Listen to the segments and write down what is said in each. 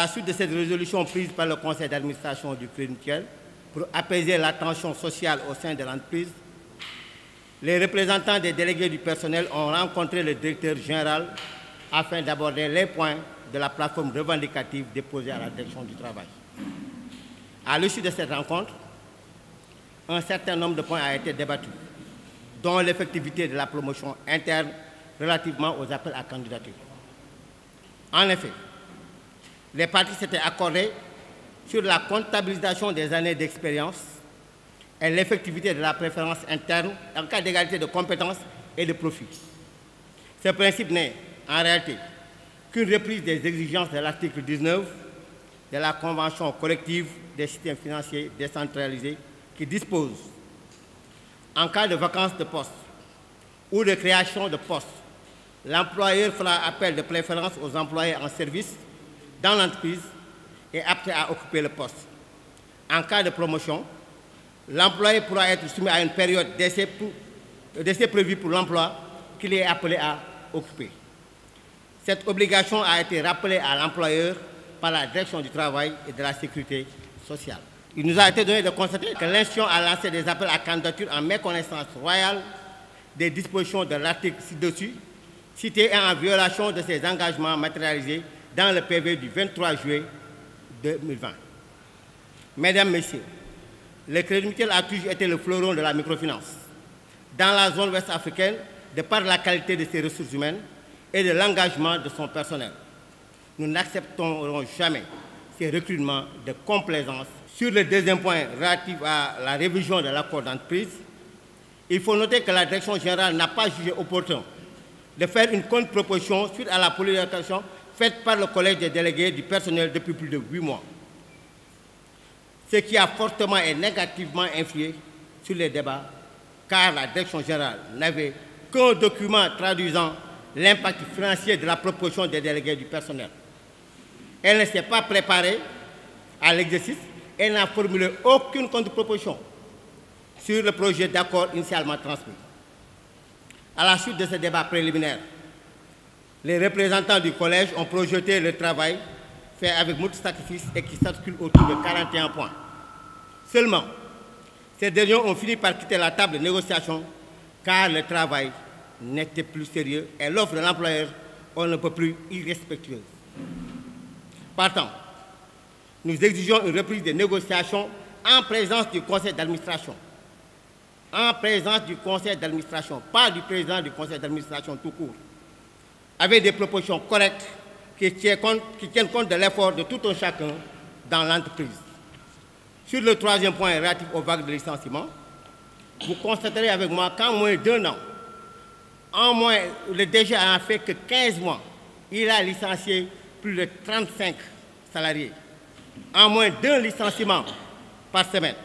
la suite de cette résolution prise par le conseil d'administration du Crédit Mutuel pour apaiser la tension sociale au sein de l'entreprise, les représentants des délégués du personnel ont rencontré le directeur général afin d'aborder les points de la plateforme revendicative déposée à la direction du travail. À l'issue de cette rencontre, un certain nombre de points a été débattu, dont l'effectivité de la promotion interne relativement aux appels à candidature. En effet, les parties s'étaient accordées sur la comptabilisation des années d'expérience et l'effectivité de la préférence interne en cas d'égalité de compétences et de profit. Ce principe n'est, en réalité, qu'une reprise des exigences de l'article 19 de la Convention collective des systèmes financiers décentralisés qui dispose, en cas de vacance de poste ou de création de poste, l'employeur fera appel de préférence aux employés en service dans l'entreprise et aptes à occuper le poste. En cas de promotion, l'employé pourra être soumis à une période d'essai prévue pour l'emploi qu'il est appelé à occuper. Cette obligation a été rappelée à l'employeur par la direction du travail et de la sécurité sociale. Il nous a été donné de constater que l'institution a lancé des appels à candidature en méconnaissance royale des dispositions de l'article ci-dessus, cité et en violation de ses engagements matérialisés dans le PV du 23 juillet 2020. Mesdames, Messieurs, le Crédit Mutuel a toujours été le fleuron de la microfinance dans la zone ouest africaine de par la qualité de ses ressources humaines et de l'engagement de son personnel. Nous n'accepterons jamais ces recrutements de complaisance. Sur le deuxième point relatif à la révision de l'accord d'entreprise, il faut noter que la direction générale n'a pas jugé opportun de faire une contre-proposition suite à la publication faite par le collège des délégués du personnel depuis plus de 8 mois, ce qui a fortement et négativement influé sur les débats, car la direction générale n'avait qu'un document traduisant l'impact financier de la proposition des délégués du personnel. Elle ne s'est pas préparée à l'exercice et n'a formulé aucune contre-proposition sur le projet d'accord initialement transmis. À la suite de ce débat préliminaire, les représentants du collège ont projeté le travail fait avec beaucoup de sacrifices et qui s'articule autour de 41 points. Seulement, ces derniers ont fini par quitter la table de négociation car le travail n'était plus sérieux et l'offre de l'employeur, on ne peut plus irrespectueuse. Partant, nous exigeons une reprise des négociations en présence du conseil d'administration. En présence du conseil d'administration, pas du président du conseil d'administration tout court, avec des propositions correctes qui tiennent compte de l'effort de tout un chacun dans l'entreprise. Sur le troisième point relatif aux vagues de licenciement, vous constaterez avec moi qu'en moins d'1 an, le DG a fait que 15 mois, il a licencié plus de 35 salariés. En moins d'1 licenciement par semaine,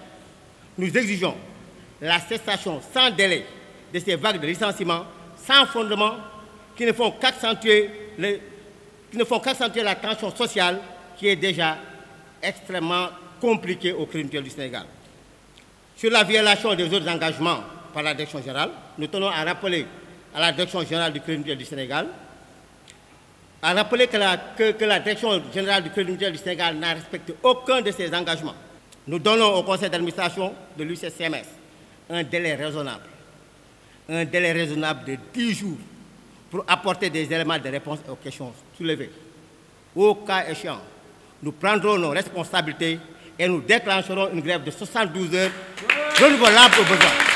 nous exigeons la cessation sans délai de ces vagues de licenciement sans fondement qui ne font qu'accentuer la tension sociale qui est déjà extrêmement compliquée au Crédit Mutuel du Sénégal. Sur la violation des autres engagements par la direction générale, nous tenons à rappeler à la direction générale du Crédit Mutuel du Sénégal que la direction générale du Crédit Mutuel du Sénégal n'a respecté aucun de ses engagements. Nous donnons au conseil d'administration de l'UCCMS un délai raisonnable de 10 jours pour apporter des éléments de réponse aux questions soulevées. Au cas échéant, nous prendrons nos responsabilités et nous déclencherons une grève de 72 heures renouvelable au besoin.